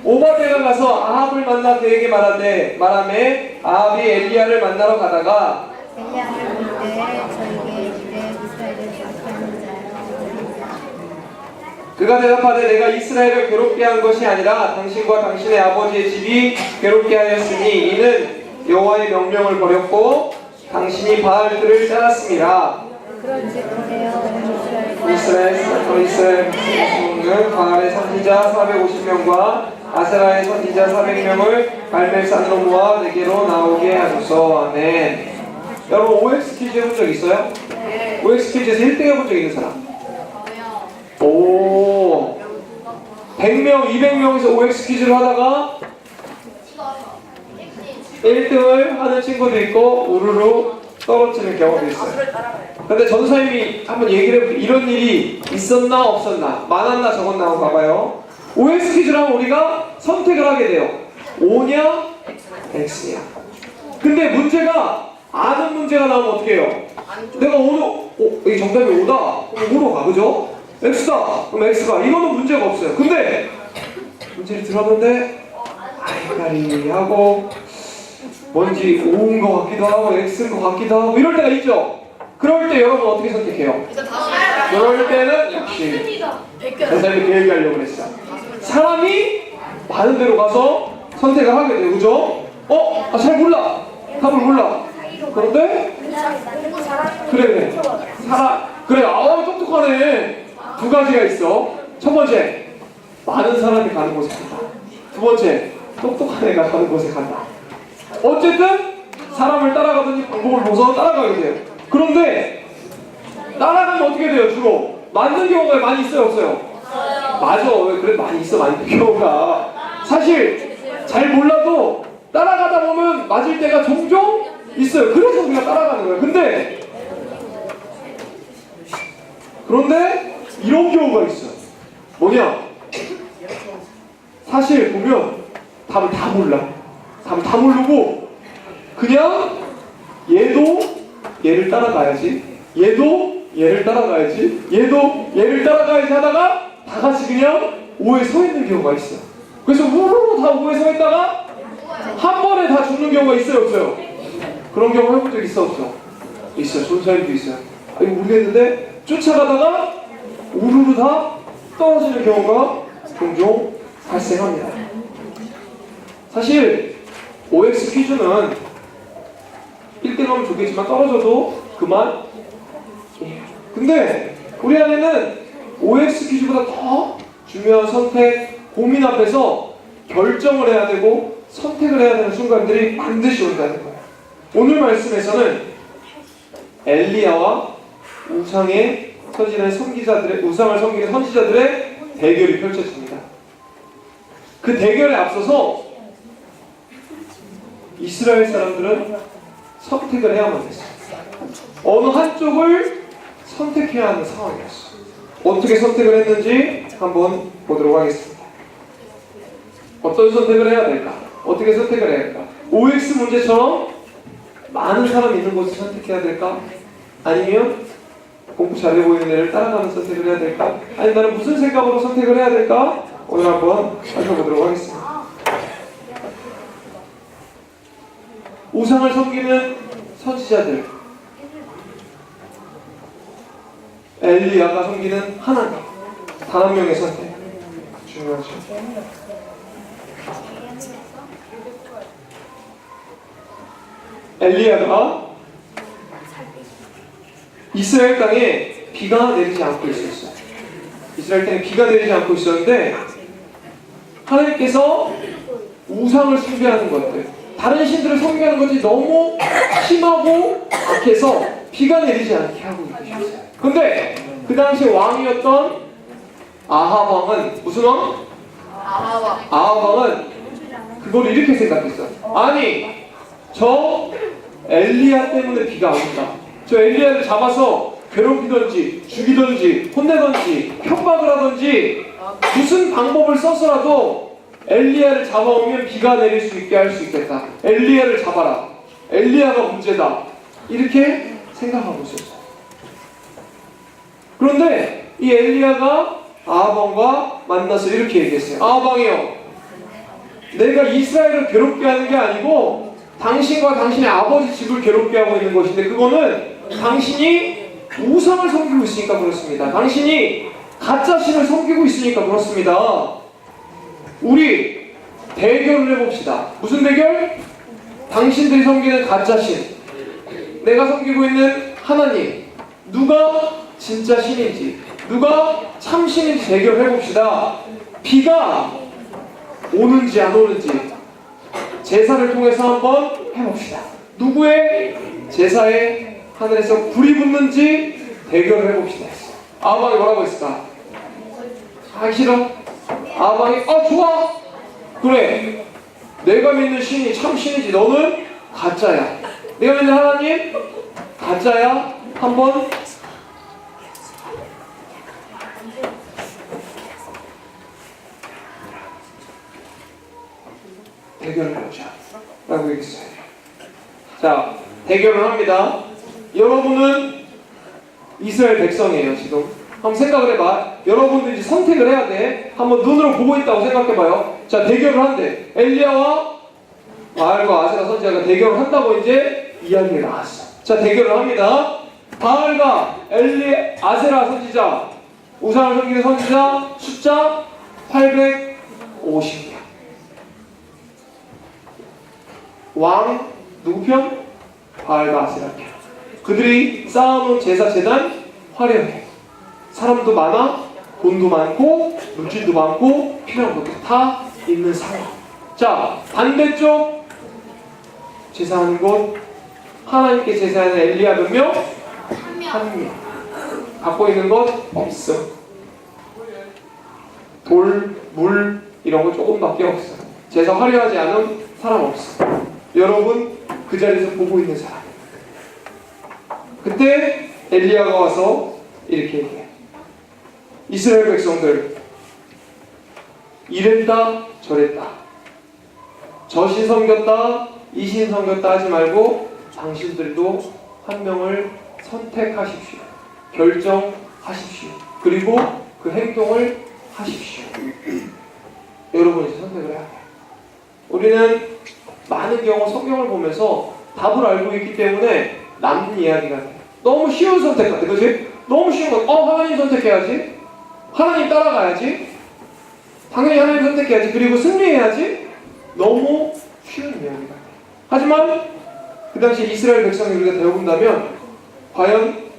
오바댜가 가서 아합을 만나 그에게 말하매 아합이 엘리야를 만나러 가다가 엘리야를 볼 때 저에게 이르되 이스라엘을 괴롭게 하는 자여. 그가 대답하되 내가 이스라엘을 괴롭게 한 것이 아니라 당신과 당신의 아버지의 집이 괴롭게 하였으니 이는 여호와의 명령을 버렸고 당신이 바알들을 따랐습니다. 그런즉 이스라엘은 바알의 선지자 450명과 아세라의 선지자 400명을 갈멜산으로 모아 내게로 나오게 하소서. 아멘. 여러분 OX 퀴즈 해본 적 있어요? 네. OX 퀴즈에서 1등 해본 적 있는 사람? 오, 100명, 200명에서 OX 퀴즈를 하다가 1등을 하는 친구도 있고 우르르 떨어지는 경우도 있어요. 근데 전사님이 한번 얘기를 해볼게요. 이런 일이 있었나 없었나, 많았나 적었나 한번 봐봐요. OX 퀴즈를 하면 우리가 선택을 하게 돼요. O냐 X냐. 근데 문제가 아는 문제가 나오면 어떻게 해요? 내가 여기 정답이 O다. 그럼 O로 가, 그죠? X다. 그럼 X가. 이거는 문제가 없어요. 근데 문제를 들었는데 아이가리 하고 뭔지 O인 것 같기도 하고 X인 것 같기도 하고 이럴 때가 있죠? 그럴 때 여러분 어떻게 선택해요? 그럴 때는 역시 전사님이 그 얘기하려고 그랬어요. 사람이 많은 데로 가서 선택을 하게 돼요. 그죠? 잘 몰라. 답을 몰라. 그런데 그래 똑똑하네. 두 가지가 있어. 첫 번째, 많은 사람이 가는 곳에 간다. 두 번째, 똑똑한 애가 가는 곳에 간다. 어쨌든 사람을 따라가더니 방법을 보서 따라가게 돼요. 그런데 따라가면 어떻게 돼요? 주로 맞는 경우가 많이 있어요, 없어요? 맞아. 그래 많이 있어, 많은 경우가. 사실 잘 몰라도 따라가다 보면 맞을 때가 종종 있어요. 그래서 우리가 따라가는 거예요. 그런데 이런 경우가 있어요. 뭐냐? 사실 보면 답을 다 몰라. 답을 다 모르고 그냥 얘도 얘를 따라가야지, 얘도 얘를 따라가야지, 얘도 얘를 따라가야지 하다가 다 같이 그냥 O에 서 있는 경우가 있어요. 그래서 우르르 다 O에 서 있다가 한 번에 다 죽는 경우가 있어요, 없어요? 그런 경우 해본 적 있어, 없어? 있어요. 전사님도 있어요. 이거 모르겠는데 쫓아가다가 우르르 다 떨어지는 경우가 종종 발생합니다. 사실 OX 퀴즈는 1등하면 좋겠지만 떨어져도 그만. 근데 우리 안에는 OX 퀴즈보다 더 중요한 선택, 고민 앞에서 결정을 해야 되고 선택을 해야 되는 순간들이 반드시 온다는 거예요. 오늘 말씀에서는 엘리야와 우상을 섬기는 선지자들의 대결이 펼쳐집니다. 그 대결에 앞서서 이스라엘 사람들은 선택을 해야만 했어요. 어느 한쪽을 선택해야 하는 상황이었어요. 어떻게 선택을 했는지 한번 보도록 하겠습니다. 어떤 선택을 해야 될까? 어떻게 선택을 해야 될까? OX 문제처럼 많은 사람이 있는 곳을 선택해야 될까? 아니면 공부 잘해 보이는 애를 따라가는 선택을 해야 될까? 아니면 나는 무슨 생각으로 선택을 해야 될까? 오늘 한번 살펴보도록 하겠습니다. 우상을 섬기는 선지자들, 엘리야가 섬기는 하나님, 단 한 명의 선택 중요하죠. 엘리야가 이스라엘 땅에 비가 내리지 않고 있었어요. 이스라엘 땅에 비가 내리지 않고 있었는데 하나님께서 우상을 숭배하는 것들, 다른 신들을 섬기는 것이 너무 심하고 악해서 비가 내리지 않게 하고 계셨어요. 근데 그 당시 왕이었던 아합 왕은 무슨 왕? 아합 왕은 그걸 이렇게 생각했어요. 아니, 저 엘리야 때문에 비가 안 온다. 저 엘리야를 잡아서 괴롭히든지 죽이든지 혼내든지 협박을 하든지 무슨 방법을 써서라도 엘리야를 잡아오면 비가 내릴 수 있게 할 수 있겠다. 엘리야를 잡아라. 엘리야가 문제다. 이렇게 생각하고 있었어요. 그런데 이 엘리야가 아합 왕과 만나서 이렇게 얘기했어요. 아합 왕이요, 내가 이스라엘을 괴롭게 하는 게 아니고 당신과 당신의 아버지 집을 괴롭게 하고 있는 것인데, 그거는 당신이 우상을 섬기고 있으니까 그렇습니다. 당신이 가짜신을 섬기고 있으니까 그렇습니다. 우리 대결을 해봅시다. 무슨 대결? 당신들이 섬기는 가짜신, 내가 섬기고 있는 하나님, 누가 진짜 신인지, 누가 참 신인지 대결해봅시다. 비가 오는지 안 오는지 제사를 통해서 한번 해봅시다. 누구의 제사에 하늘에서 불이 붙는지 대결을 해봅시다. 아방이 뭐라고 했을까? 하기 싫어? 아방이 좋아! 그래, 내가 믿는 신이 참 신이지, 너는 가짜야. 내가 믿는 하나님 가짜야. 한번 대결을 해보자 라고 얘기했어요. 자, 대결을 합니다. 여러분은 이스라엘 백성이에요. 지금 한번 생각을 해봐. 여러분들이 선택을 해야 돼. 한번 눈으로 보고 있다고 생각해봐요. 자, 대결을 한대. 엘리야와 바알과 아세라 선지자가 대결을 한다고 이제 이야기가 나왔어. 자, 대결을 합니다. 바알과 아세라 선지자, 우상을 섬기는 선지자 숫자 850명. 왕 누구 편? 바알과 아세라 편. 그들이 쌓아놓은 제사 재단 화려해. 사람도 많아, 돈도 많고, 물질도 많고, 필요한 것도 다 있는 상황. 자, 반대쪽 제사하는 곳, 하나님께 제사하는 엘리야 몇 명? 한 명. 갖고 있는 것 없어. 돌, 물 이런 거 조금밖에 없어. 제사 화려하지 않은 사람 없어. 여러분 그 자리에서 보고 있는 사람. 그때 엘리야가 와서 이렇게 얘기해. 이스라엘 백성들, 이랬다 저랬다, 저신 섬겼다 이신 섬겼다 하지 말고 당신들도 한 명을 선택하십시오. 결정하십시오. 그리고 그 행동을 하십시오. 여러분이 이제 선택을 해야 돼요. 우리는 많은 경우 성경을 보면서 답을 알고 있기 때문에 남는 이야기가 돼요. 너무 쉬운 선택 같아, 그렇지? 너무 쉬운 거. 하나님 선택해야지. 하나님 따라가야지. 당연히 하나님 선택해야지. 그리고 승리해야지. 너무 쉬운 이야기다. 하지만 그 당시 이스라엘 백성이 우리가 배워본다면 과연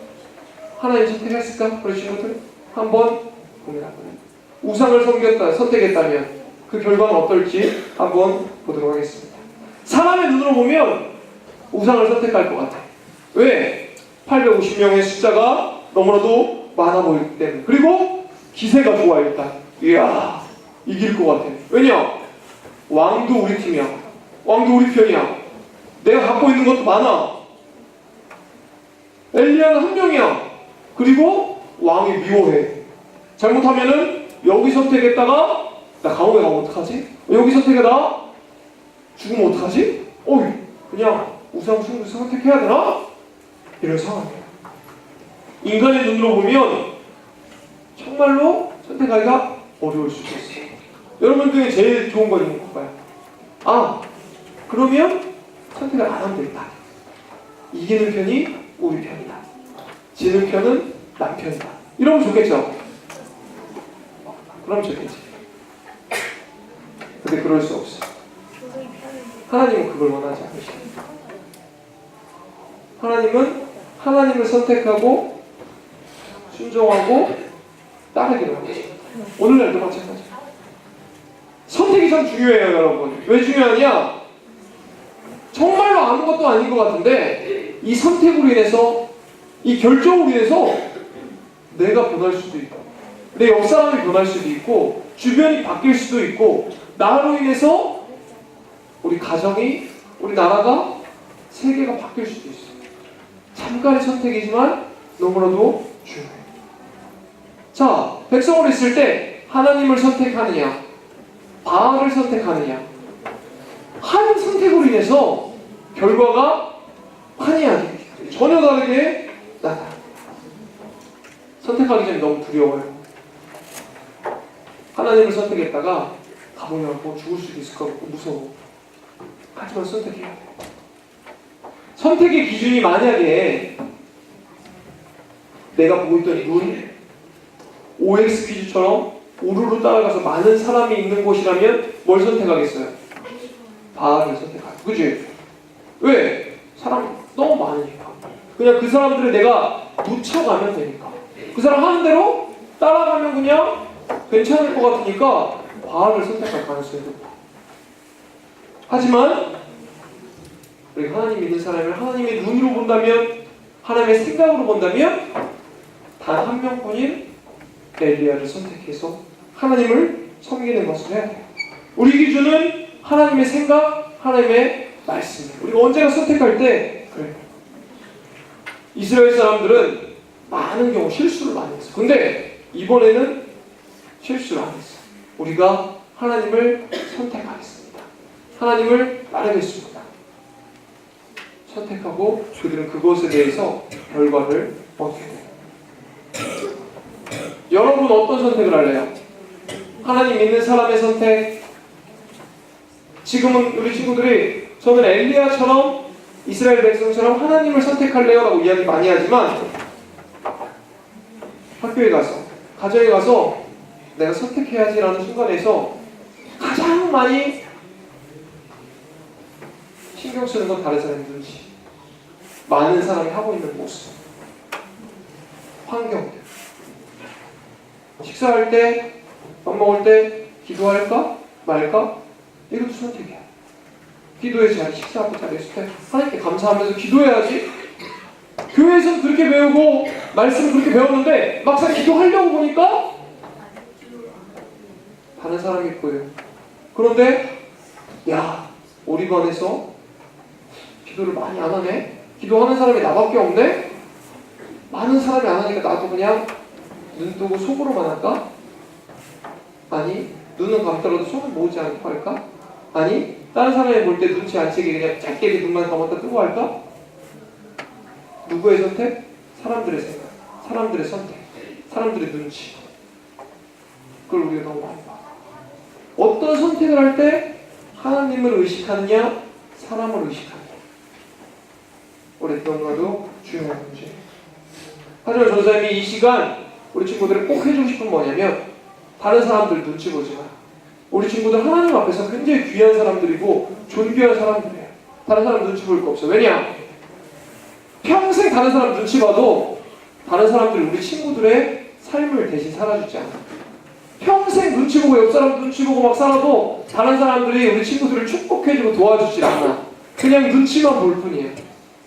하나님 선택했을까? 그런 친구들 한번 고민해보세요. 우상을 선택했다면 그 결과는 어떨지 한번 보도록 하겠습니다. 사람의 눈으로 보면 우상을 선택할 것 같아. 왜? 850명의 숫자가 너무나도 많아 보이기 때문에. 그리고 기세가 좋아. 일단 이야, 이길 것 같아. 왜냐? 왕도 우리 팀이야. 왕도 우리 편이야. 내가 갖고 있는 것도 많아. 엘리야는 한 명이야. 그리고 왕이 미워해. 잘못하면은 여기 선택했다가 나 감옥에 가면 어떡하지? 여기 선택하다 죽으면 어떡하지? 그냥 우상 숭배 선택해야 되나? 이런 상황이에요. 인간의 눈으로 보면 정말로 선택하기가 어려울 수 있어요. 여러분 중에 제일 좋은 건 있는 건가요? 그러면 선택을 안 하면 되겠다. 이기는 편이 우리 편이다. 지는 편은 남 편이다. 이러면 좋겠죠? 그럼 좋겠지. 근데 그럴 수 없어. 하나님은 그걸 원하지 않으십니다. 하나님은 하나님을 선택하고 순종하고 따르기를 원하십니다. 오늘날도 마찬가지예요. 선택이 참 중요해요, 여러분. 왜 중요하냐? 정말로 아무것도 아닌 것 같은데 이 선택으로 인해서, 이 결정으로 인해서 내가 변할 수도 있고, 내 옆 사람이 변할 수도 있고, 주변이 바뀔 수도 있고, 나로 인해서 우리 가정이, 우리 나라가, 세계가 바뀔 수도 있어요. 잠깐의 선택이지만 너무나도 중요해요. 자, 백성으로 있을 때 하나님을 선택하느냐, 바알을 선택하느냐, 한 선택으로 인해서 결과가 환희하게 전혀 다르게 나타납니다. 선택하기 전에 너무 두려워요. 하나님을 선택했다가 가보냐고 죽을 수도 있을까 무서워. 하지만 선택해야 돼. 선택의 기준이 만약에 내가 보고 있던 눈 OX 퀴즈처럼 우르르 따라가서 많은 사람이 있는 곳이라면 뭘 선택하겠어요? 바알을 선택하죠. 그치? 왜? 사람 너무 많으니까. 그냥 그 사람들을 내가 묻혀가면 되니까. 그 사람 하는 대로 따라가면 그냥 괜찮을 것 같으니까 바알을 선택할 가능성이 높아. 하지만 우리 하나님 믿는 사람을 하나님의 눈으로 본다면, 하나님의 생각으로 본다면 단 한 명뿐인 엘리야를 선택해서 하나님을 섬기는 것을 해야 돼요. 우리 기준은 하나님의 생각, 하나님의 말씀이에요. 우리가 언제나 선택할 때 그래요. 이스라엘 사람들은 많은 경우 실수를 많이 했어요. 근데 이번에는 실수를 안 했어요. 우리가 하나님을 선택하겠습니다. 하나님을 따르겠습니다. 선택하고 그들은 그것에 대해서 결과를 얻게 돼요. 여러분 어떤 선택을 할래요? 하나님 믿는 사람의 선택? 지금은 우리 친구들이 저는 엘리야처럼 이스라엘 백성처럼 하나님을 선택할래요? 라고 이야기 많이 하지만 학교에 가서 가정에 가서 내가 선택해야지 라는 순간에서 가장 많이 신경 쓰는 건 다른 사람의 눈치, 많은 사람이 하고 있는 모습, 환경들. 식사할 때, 밥 먹을 때 기도할까? 말까? 이것도 선택이야. 기도해야지. 식사하고 잘했을 때 하나님께 감사하면서 기도해야지. 교회에서는 그렇게 배우고 말씀을 그렇게 배웠는데 막상 기도하려고 보니까 다른 사람이 있고요. 그런데 야, 우리 반에서 기도를 많이 안 하네? 기도하는 사람이 나밖에 없네? 많은 사람이 안 하니까 나도 그냥 눈 뜨고 속으로만 할까? 아니, 눈은 감더라도 손은 모으지 않고 할까? 아니, 다른 사람이 볼 때 눈치 안 채게 그냥 짧게 눈만 감았다 뜨고 할까? 누구의 선택? 사람들의 생각, 사람들의 선택, 사람들의 눈치. 그걸 우리가 너무 많이 봐. 어떤 선택을 할 때 하나님을 의식하느냐, 사람을 의식하느냐. 우리 너무나도 중요한 문제예요. 하지만 전사님이 이 시간 우리 친구들이 꼭 해주고 싶은 뭐냐면 다른 사람들 눈치 보지 마. 우리 친구들 하나님 앞에서 굉장히 귀한 사람들이고 존귀한 사람들이에요. 다른 사람 눈치 볼 거 없어. 왜냐? 평생 다른 사람 눈치 봐도 다른 사람들이 우리 친구들의 삶을 대신 살아주지 않아. 평생 눈치 보고 옆 사람 눈치 보고 막 살아도 다른 사람들이 우리 친구들을 축복해주고 도와주지 않아. 그냥 눈치만 볼 뿐이에요.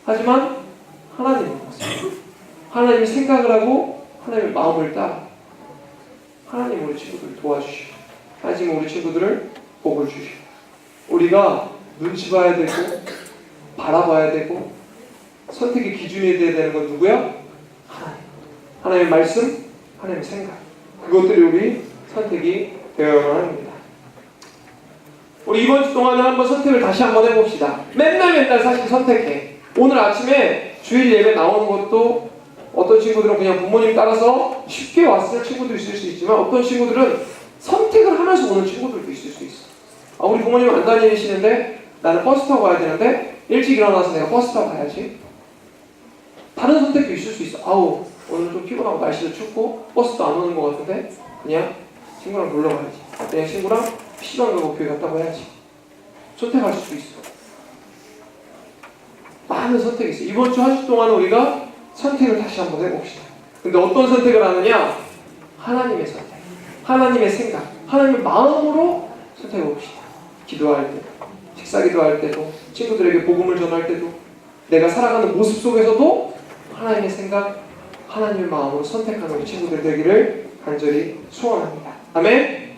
하지만 하나님은 하나님이 생각을 하고 하나님의 마음을 따라 하나님 우리 친구들을 도와주시고 하나님 우리 친구들을 복을 주시고 우리가 눈치 봐야 되고 바라봐야 되고 선택의 기준이 되어야 되는 건 누구야? 하나님. 하나님의 말씀, 하나님의 생각. 그것들이 우리 선택이 되어야만 합니다. 우리 이번 주 동안은 한번 선택을 다시 한번 해봅시다. 맨날 사실 선택해. 오늘 아침에 주일 예배 나오는 것도 어떤 친구들은 그냥 부모님 따라서 쉽게 왔을 친구도 있을 수 있지만 어떤 친구들은 선택을 하면서 오는 친구들도 있을 수 있어. 아, 우리 부모님은 안 다니시는데 나는 버스 타고 가야 되는데 일찍 일어나서 내가 버스 타고 가야지. 다른 선택도 있을 수 있어. 아우 오늘 좀 피곤하고 날씨도 춥고 버스도 안 오는 것 같은데 그냥 친구랑 놀러 가야지. 그냥 친구랑 PC방 가고 교회 갔다고 해야지. 선택할 수도 있어. 많은 선택이 있어. 이번 주 한 주 동안 우리가 선택을 다시 한번 해봅시다. 근데 어떤 선택을 하느냐? 하나님의 선택, 하나님의 생각, 하나님의 마음으로 선택해봅시다. 기도할 때도, 식사 기도할 때도, 친구들에게 복음을 전할 때도, 내가 살아가는 모습 속에서도 하나님의 생각, 하나님의 마음으로 선택하는 우리 친구들 되기를 간절히 소원합니다. 아멘?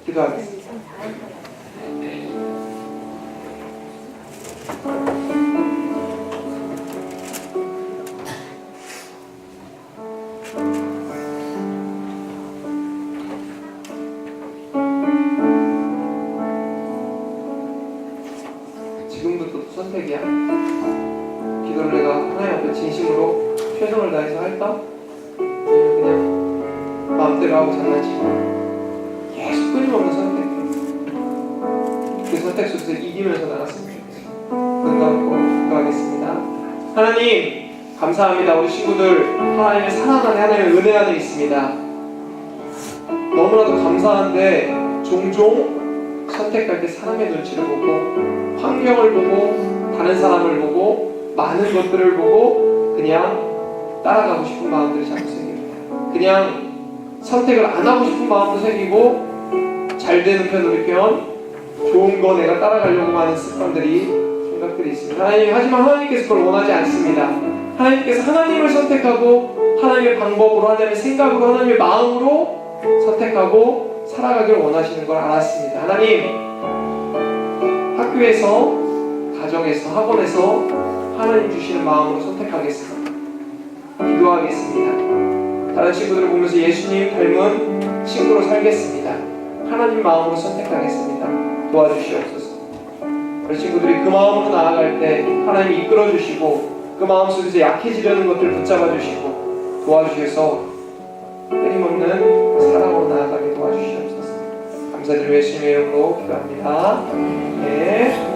기도하겠습니다. 지금부터 선택이야. 기도를 내가 하나님 앞에 진심으로 최선을 다해서 할까? 아니면 그냥 마음대로 하고 장난치고 계속 끊임없는 선택. 그 선택 속에서 이기면서 나갔으면 좋겠어요. 눈 감고 기도하겠습니다. 하나님 감사합니다. 우리 친구들 하나님의 사랑 안에, 하나님의 은혜 안에 있습니다. 너무나도 감사한데 종종 선택할 때 사람의 눈치를 보고, 환경을 보고, 다른 사람을 보고, 많은 것들을 보고 그냥 따라가고 싶은 마음들이 자꾸 생깁니다. 그냥 선택을 안 하고 싶은 마음도 생기고, 잘 되는 편 우리 편, 좋은 거 내가 따라가려고 하는 습관들이, 생각들이 있습니다. 하지만 하나님께서 그걸 원하지 않습니다. 하나님께서 하나님을 선택하고 하나님의 방법으로, 하나님의 생각으로, 하나님의 마음으로 선택하고 살아가기를 원하시는 걸 알았습니다. 하나님, 학교에서, 가정에서, 학원에서 하나님 주시는 마음으로 선택하겠습니다. 기도하겠습니다. 다른 친구들을 보면서 예수님 닮은 친구로 살겠습니다. 하나님 마음으로 선택하겠습니다. 도와주시옵소서. 우리 친구들이 그 마음으로 나아갈 때 하나님이 이끌어주시고, 그 마음속에서 약해지려는 것들 붙잡아 주시고 도와주셔서 끊임없는 사랑으로 나아가게 도와주시옵소서. 감사드리며 예수님의 이름으로 기도합니다. 네.